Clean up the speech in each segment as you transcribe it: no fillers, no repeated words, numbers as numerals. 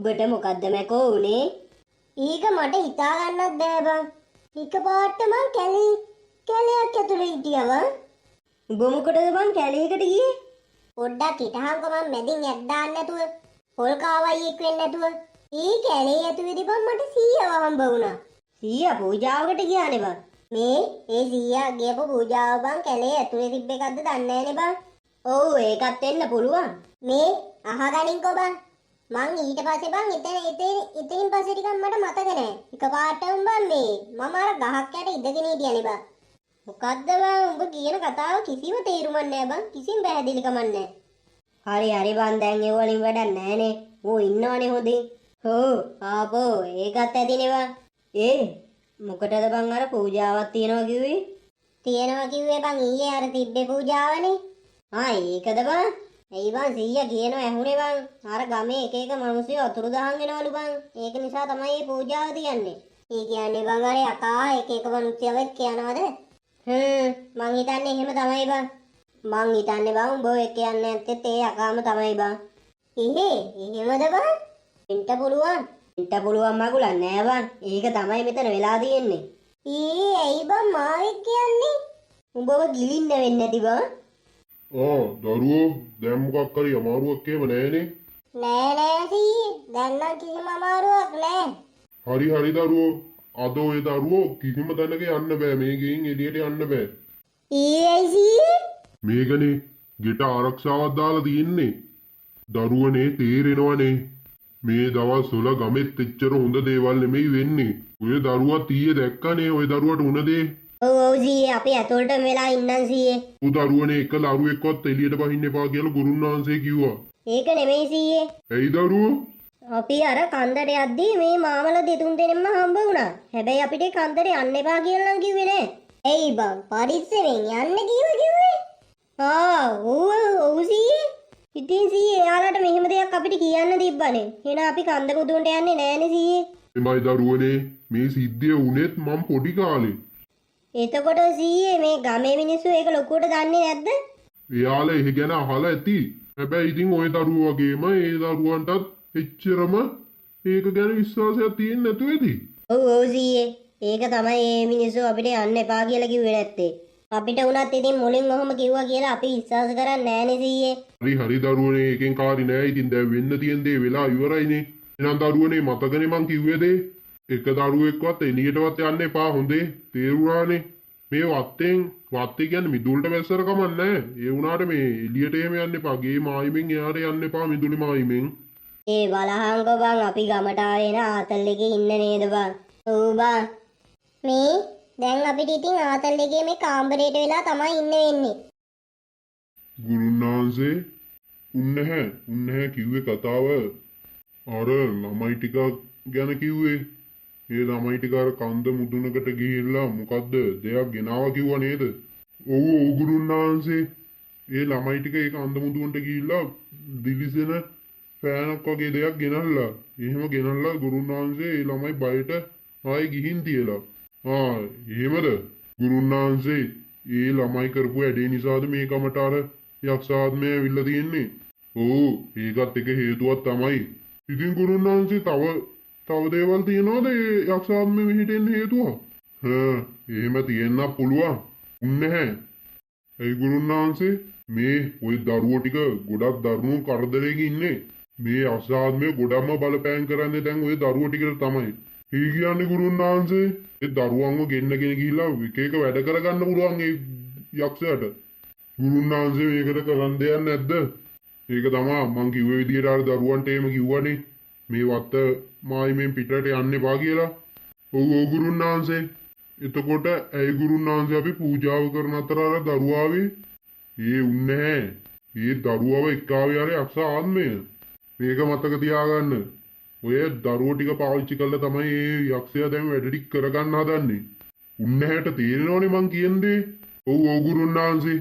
උඹට මොකද්ද මැකෝ උනේ? ඊක මට හිතා ගන්නත් බෑ බං. එකපාරට මං කැලයක් ඇතුලේ හිටියව. උඹ මොකටද බං කැලේකට ගියේ? පොඩ්ඩක් හිටහන්කො මං මැදින් ඇත් දාන්න නැතුව. පොල් කාවයියෙක් වෙන්න නැතුව. ඊ කැලේ ඇතුලේදී බං මට සීයව හම්බ වුණා. සීයා පූජාවකට ගියානේ බං. මේ ඒ සීයා ගියපු පූජාව බං කැලේ ඇතුලේ තිබ්බ එකක්ද දන්නේ නැනේ බං. ඔව් ඒකත් වෙන්න පුළුවන්. මේ අහගනින්කෝ බං. මං ඊට පස්සේ බං ඉතින් පස්සේ ටිකක් මට මතක නෑ. එකපාරටම බං මේ මම අර ගහක් යට ඉඳගෙන හිටියනේ බං. මොකද්ද බං උඹ කියන කතාව කිසිම තේරුමක් නෑ බං. කිසිම පැහැදිලිකමක් නෑ. හරි බං දැන් ඒ වලින් වැඩක් නෑනේ. ඌ ඉන්නවනේ හොදේ. හෝ ආපෝ ඒකත් ඇතිනේ බං. ඒ මොකටද බං අර පූජාවක් තියනවා කිව්වේ? තියනවා කිව්වේ බං ඊයේ අර තිබ්බේ පූජාවනේ. ඒකද බං? ඇයි බං සීයා කියනවා ඇහුනේ බං. අර ගමේ එක එක මිනිස්සු අතුරු දහන් වෙනවලු බං. ඒක නිසා තමයි මේ පූජාව තියන්නේ. ඒ කියන්නේ බං අර යකා එක එක මිනිස්සුවෙක් කියනවාද? මං හිතන්නේ එහෙම තමයි බං. මං හිතන්නේ බං උඹ ඔය කියන්නේ නැත්තේ ඒ යකාම තමයි බං. එහෙමද බං? එන්ට පුළුවන් මගුලක් නෑ බං. ඒක තමයි මෙතන වෙලා තියෙන්නේ. ඇයි බං මාවෙක් කියන්නේ? උඹව ගිලින්න වෙන්නේ නැති බං. දරුවෝ දැන් මොකක් හරි අමාරුවක් එහෙම නෑනේ. නෑ සීයේ. දැන් නම් කිසිම අමාරුවක් නෑ. හරි දරුවෝ. අද ඔය දරුවෝ කිසිම තැනක යන්න බෑ. මේ ගෙයින් එළියට යන්න බෑ. ඇයි සීයේ? මේකනේ ගෙට ආරක්ෂාවක් දාලා තියෙන්නේ. දරුවනේ තේරෙනවනේ. මේ දවස් වල ගමෙත් එච්චර හොඳ දේවල් නෙමෙයි වෙන්නේ. ඔය දරුවා ඊයේ දැක්කනේ ඔය දරුවට උන දේ. ඔව් සීයේ අපි ඇතුළටම වෙලා ඉන්නම් සීයේ. උ දරුවනේ එක දරුවෙක්වත් එළියට බහින්න එපා කියලා ගුරුන් වහන්සේ කිව්වා. ඒක නෙමෙයි සීයේ. ඇයි දරුවෝ? අපි අර කන්දට යද්දී මේ මාමල දෙතුන් දෙනෙක්ම හම්බ වුණා. හැබැයි අපිට කන්දට යන්න එපා කියලා නම් කිව්වේ නෑ. එයි බං පරිස්සමෙන් යන්න කිව්වේ. ඔව් සීයේ. ඉතින් සීයේ එයාලට මෙහෙම දෙයක් අපිට කියන්න තිබ්බනේ. එහෙනම් අපි කන්ද කුදුන්ට යන්නේ නෑනේ සීයේ. එමයි දරුවනේ මේ සිද්ධිය වුණෙත් මම පොඩි කාලේ. එතකොට සීයේ මේ ගමේ මිනිස්සු ඒක ලොකුවට දන්නේ නැද්ද? එයාලා ඒ ගැන අහලා ඇති. හැබැයි ඉතින් ওই දරුවෝ වගේම ඒ දරුවන්ටත් එච්චරම ඒක ගැන විශ්වාසයක් තියෙන්නේ නැතුව ඇති. ඔව් සීයේ. ඒක තමයි මේ මිනිස්සු අපිට යන්න එපා කියලා කිව්වේ නැත්තේ. අපිට උනත් ඉතින් මුලින් ඔහොම කිව්වා කියලා අපි විශ්වාස කරන්නේ නෑනේ සීයේ. හරි දරුවනේ එකෙන් කාරි නෑ. ඉතින් දැන් වෙන්න තියෙන දේ වෙලා ඉවරයිනේ. එහෙනම් දරුවනේ මතකනේ මං කිව්වේ දේ. එක දරුවෙක්වත් එළියටවත් යන්න එපා හොඳේ. තේරුණානේ? මේ වත්තේ කියන්නේ මිදුල්ට වැස්සර කමක් නෑ. ඒ වුණාට මේ එළියට එහෙම යන්න එපා. ගේ මායිමෙන් එහාට යන්න එපා මිදුලි මායිමෙන්. ඒ බලහන්කෝ බං අපි ගමට ආවේ නා ආතල් එකේ ඉන්න නේද බං? ඔව් බං. මේ දැන් අපිට ඉතින් ආතල් එකේ මේ කාමරේට වෙලා තමයි ඉන්න වෙන්නේ. ගුරුනාන්සේ උන්නහැ කිව්වේ කතාව අර ළමයි ටික ගැන කිව්වේ. ඒ ළමයි ටික අර කන්ද මුදුනකට ගිහිල්ලා මොකද්ද දෙයක් ගෙනාවා කිව්වා නේද? ඔව් ගුරුනාන්සේ. ඒ ළමයි ටික ඒ කන්ද මුදුනට ගිහිල්ලා දිලිසෙන පෑනක් වගේ දෙයක් ගෙනල්ලා. එහෙම ගෙනල්ලා ගුරුනාන්සේ ඒ ළමයි බයට ආයේ ගිහින් තියලා. එහෙමද? ගුරුනාන්සේ ඒ ළමයි කරපු වැඩේ නිසාද මේ කමට අර යක්ෂාත්මය ඇවිල්ලා තියෙන්නේ? ඔව් ඒකත් එක හේතුවක් තමයි. ඉතින් ගුරුනාන්සේ තව දේවල් තියනවාද ඒ යක්ෂාත්මය මෙහෙට එන්න හේතුව? එහෙම තියෙන්න පුළුවන්. නැහැ. ඒ ගුරුනාන්සේ මේ ওই දරුවෝ ටික ගොඩක් දරුණු කරදරයක ඉන්නේ. මේ යක්ෂාත්මය ගොඩක්ම බලපෑම් කරන්නේ දැන් ওই දරුවෝ ටිකට තමයි. ඒ කියන්නේ ගුරුනාන්සේ ඒ දරුවන්ව ගෙන්නගෙන ගිහිල්ලා එක එක වැඩ කරගන්න පුළුවන් ඒ යක්ෂයාට. ගුරුනාන්සේ මේකට කරන්න දෙයක් නැද්ද? ඒක තමයි මං කිව්වේ විදියට අර දරුවන්ට එහෙම කිව්වනේ. මේ වත්ත මායිමෙන් පිටරට යන්න එපා කියලා. ඔව් ගුරුනාන්සේ. එතකොට ඇයි ගුරුනාන්සේ අපි පූජාව කරන අතර අර දරුවාවේ ඒ උන්නේ ඒ දරුවව එක්කාවේ අර යක්ෂ ආත්මය. මේක මතක තියාගන්න. ඔය දරුවෝ ටික පාවිච්චි කරලා තමයි මේ යක්ෂයා දැන් වැඩ ටික කරගන්න හදන්නේ. උන්නහැට තේරෙනවනේ මං කියන්නේ. ඔව් ගුරුනාන්සේ.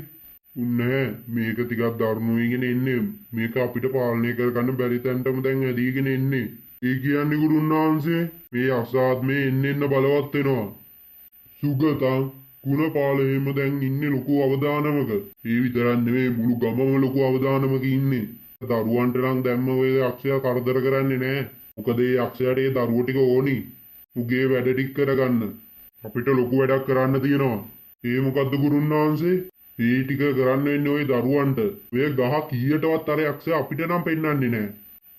උන්නේ මේක ටිකක් දරුණුවීගෙන එන්නේ. මේක අපිට පාලනය කරගන්න බැරි තැනටම දැන් ඇදීගෙන එන්නේ. ඒ කියන්නේ ගුරුනාන්සේ මේ අසාත්මේ එන්න බලවත් වෙනවා. සුගතං ගුණපාල එහෙම දැන් ඉන්නේ ලොකු අවදානමක. ඒ විතරක් නෙමෙයි මුළු ගමම ලොකු අවදානමක ඉන්නේ. දරුවන්ට නම් දැම්ම ඔය අක්ෂයා කරදර කරන්නේ නැහැ. මොකද ඒ යක්ෂයාට ඒ දරුවෝ ටික ඕනි. උගේ වැඩ ටික කරගන්න. අපිට ලොකු වැඩක් කරන්න තියෙනවා. ඒ මොකද්ද ගුරුන් වහන්සේ? ඒ ටික කරන්න වෙන්නේ ওই දරුවන්ට. ඔය ගහ කීයටවත් අර යක්ෂයා අපිට නම් පෙන්වන්නේ නැහැ.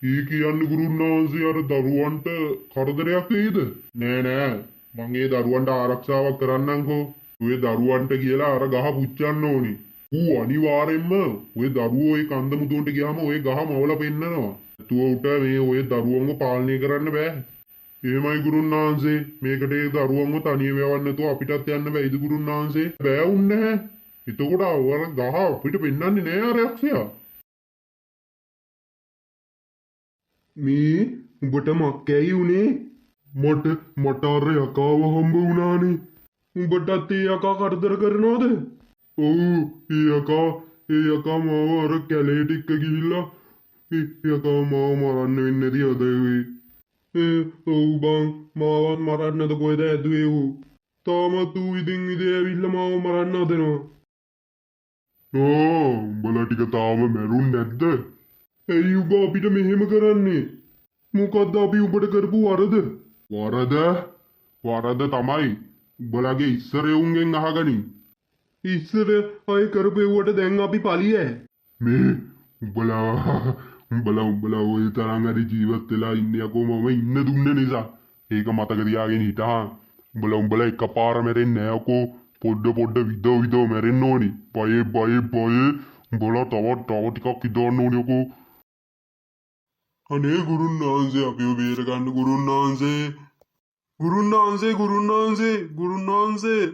ඒ කියන්නේ ගුරුන් වහන්සේ අර දරුවන්ට කරදරයක් වෙයිද? නෑ නෑ. මං ඒ දරුවන්ට ආරක්ෂාවක් කරන්නම්කෝ. ඔය දරුවන්ට කියලා අර ගහ පුච්චන්න ඕනි. ඌ අනිවාර්යෙන්ම ඔය දරුවෝ ඒ කන්ද මුදුන්ට ගියාම ඔය ගහ මවලා පෙන්නනවා. නැතුව උට මේ ඔය දරුවන්ව පාලනය කරන්න බෑ. එහෙමයි ගුරුන් වහන්සේ. මේකට ඒ දරුවන්ව තනියම යවන්න නැතුව අපිටත් යන්න බැයිද ගුරුන් වහන්සේ? බෑ උන්නේ නැහැ. එතකොට අර ගහ අපිට පෙන්වන්නේ නෑ අර යක්ෂයා. මේ උඹට මක්කැයි උනේ? මට අර යකාව හම්බ වුණානේ. උඹටත් ඒ යකා කරදර කරනවද? ඔව් ඒ යකා මාව අර කැලේට එක්ක ගිහිල්ලා ඒ යකා මාව මරන්න වෙන්නේ නැති අද වෙයි. ඔව් බං මාවත් මරන්නද කොහෙද ඇදුවේ ඌ? තාමත් ඌ ඉදින් ඉදේ ඇවිල්ලා මාව මරන්න හදනවා. උඹලා ටික තාම මැරුන් නැද්ද? ඇයි උඹ අපිට මෙහෙම කරන්නේ? මොකද්ද අපි උඹට කරපු වරද? වරද තමයි. උඹලගේ ඉස්සර එවුන්ගෙන් අහගනින්. ඉස්සර අය කරපෙව්වට දැන් අපි පලිය. මේ උඹලා ඔය තරම් හරි ජීවත් වෙලා ඉන්නේ යකෝ මම ඉන්න දුන්නේ නිසා. ඒක මතක තියාගෙන හිටහන්. උඹලා එකපාර මැරෙන්නේ නෑ යකෝ. පොඩ විදෝ මැරෙන්න ඕනි. බයේ උඹලා තව ටිකක් ඉදවන්න ඕනි යකෝ. අනේ ගුරුන් වහන්සේ අපිව බේර ගන්න ගුරුන් වහන්සේ. ගුරුන් වහන්සේ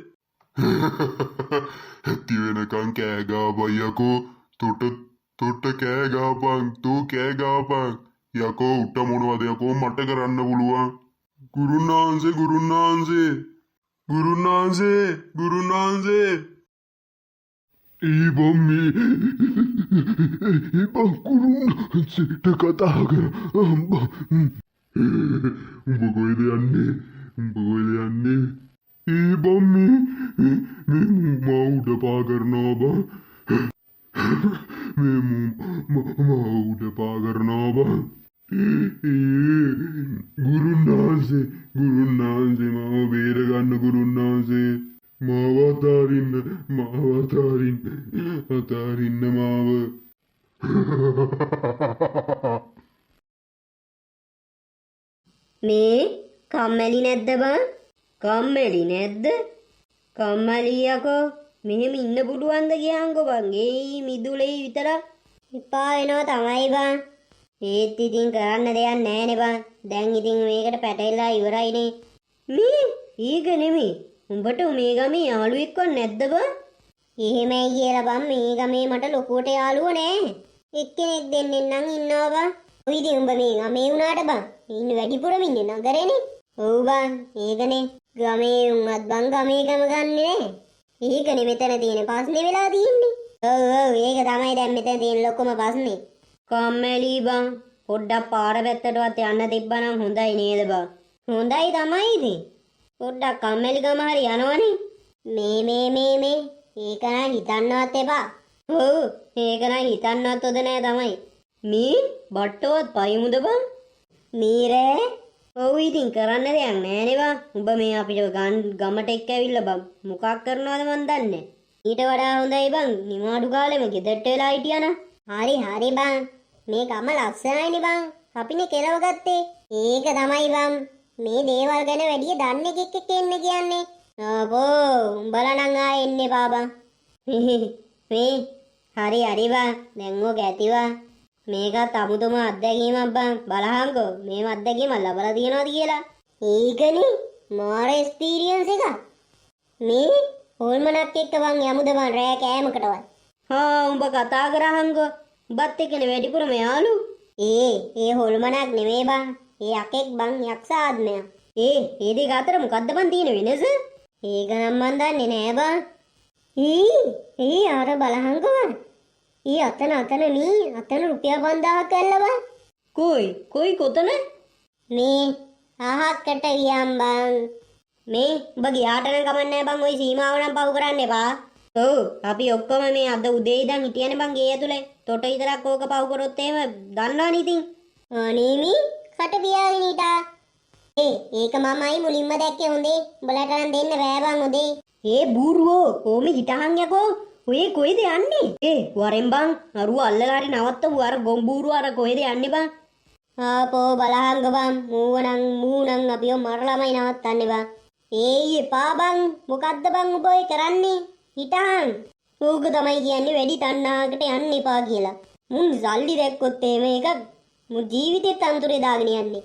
ඇති වෙනකන් කෑ ගහපන් යකෝ. තොට කෑ ගහපන්. තෝ කෑ ගහපන් යකෝ. උට මොනවද යකෝ මට කරන්න පුළුවන්. ගුරුන් වහන්සේ ඉබම් ගුරුන් වහන්සේට කතා කර. උඹ කොහෙද යන්නේ? බම් මේ මවුඩ පා කරනවා බං. මවුඩ පා කරනවා බං. ගුරුන් වහන්සේ මාව බේර ගන්න ගුරුන් වහන්සේ. මාව අතාරින්න මාව. මේ කම්මැලි නැද්ද බං? කම්මැලි නැද්ද? කම්මැලි යකෝ. මෙහෙම ඉන්න පුළුවන්ද කියහන්කෝ බං. ඒ මිදුලේ විතරක් එපා වෙනවා තමයි බං. ඒත් ඉතින් කරන්න දෙයක් නෑනේ බං. දැන් ඉතින් මේකට පැටලලා ඉවරයිනේ. මේ ඊක නෙමෙයි. උඹට මේ ගමේ යාළුවෙක්වත් නැද්ද බං? එහෙමයි කියලා බං. මේ ගමේ මට ලොකුවට යාළුවෝ නෑ. එක්කෙනෙක් දෙන්නෙක් නම් ඉන්නවා බං. ඔය ඉතින් උඹ මේ ගමේ වුණාට බං. ඉන්න වැඩිපුරම ඉන්නේ නගරේනේ. ඔව් බං. ඒකනේ. ගමේ උන්වත් බං ගමේ ගම ගන්නෙ නෑ. ඒකනේ මෙතන තියෙන ප්‍රශ්නේ වෙලා තියෙන්නේ. ඔව් ඒක තමයි දැන් මෙතන තියෙන ලොකුම ප්‍රශ්නේ. කම්මැලි බං. පොඩ්ඩක් පාර පැත්තටවත් යන්න තිබ්බනම් හොඳයි නේද බං? හොඳයි තමයි ඉතින්. පොඩ්ඩක් කම්මැලිකම හරි යනවනේ. මේ ඒක නම් හිතන්නවත් එපා. ඔව් ඒක නම් හිතන්නවත් හොඳ නෑ තමයි. මේ බට්ටවත් පයිමුද බං? මීරේ ඔව් ඉතින් කරන්න දෙයක් නෑනේ බං. උඹ මේ අපිට ගමට එක්ක ඇවිල්ලා බං මොකක් කරනවද මන් දන්නේ. ඊට වඩා හොඳයි බං නිමාඩු කාලෙම ගෙදරට වෙලා හිටියානම්. හරි බං. මේ ගම ලස්සනයිනේ බං. අපිනේ කෙලව ගත්තේ. ඒක තමයි බං. මේ දේවල් ගැන වැඩි දන්නේ කෙක්ක එන්න කියන්නේ. ආපෝ උඹලා නම් ආයෙ එන්නේ බාබා. මේ හරි බං. දැන් ඕක ඇතිවා. මේකත් අමුතුම අත්දැකීමක් බං. බලහන්කෝ මේ අත්දැකීම ලබලා තියනවාද කියලා. ඒකනේ මාර එක්ස්පීරියන්ස් එකක්. මේ හොල්මනක් එක්ක බං යමුද බං රෑ කෑමකටවත්. උඹ කතා කරහන්කෝ. උඹත් එක්කනේ වැඩිපුරම යාළු. ඒ හොල්මනක් නෙමෙයි බං. ඒ යකෙක් බං යක්ෂ ආත්මයක්. ඒ දෙක අතර මොකද්ද බං තියෙන වෙනස? ඒක නම් මන් දන්නේ නෑ බං. අර බලහන්කෝ බං. අතන රුපියල් 5000ක් ඇල්ල බං. කොයි කොතන? මේ අහකට ගියම් බං. මේ උඹ ගියාට නම් කමන්නේ බං. ওই සීමාව නම් පහු කරන්න එපා. ඔව් අපි ඔක්කොම මේ අද උදේ ඉඳන් හිටියනේ බං ගේ ඇතුලේ. තොට විතරක් ඕක පහු කරොත් එහෙම දන්නවනේ ඉතින්. අනේ මේ කට පියාගෙන හිටා. ඒක මමයි මුලින්ම දැක්කේ හොඳේ. උඹලට නම් දෙන්න බෑ බං හොඳේ. බූරුවෝ කොහොම හිටහන් යකෝ. ඔය කොයිද යන්නේ? වරෙන් බං අරුව අල්ලලා හරි නවත්තපු අර ගොම්බූරුව අර කොහෙද යන්නේ බං? ආපෝ බලහංග බං මූණන් අපිව මරලාමයි නවත්තන්නේ බං. එපා බං මොකද්ද බං ඔබ ඔය කරන්නේ? හිටහන්. ඕක තමයි කියන්නේ වැඩි තණ්හාවකට යන්න එපා කියලා. මුන් සල්ලි දැක්කොත් එහෙම එකක් මු ජීවිතේත් අන්තරේ දාගෙන යන්නේ.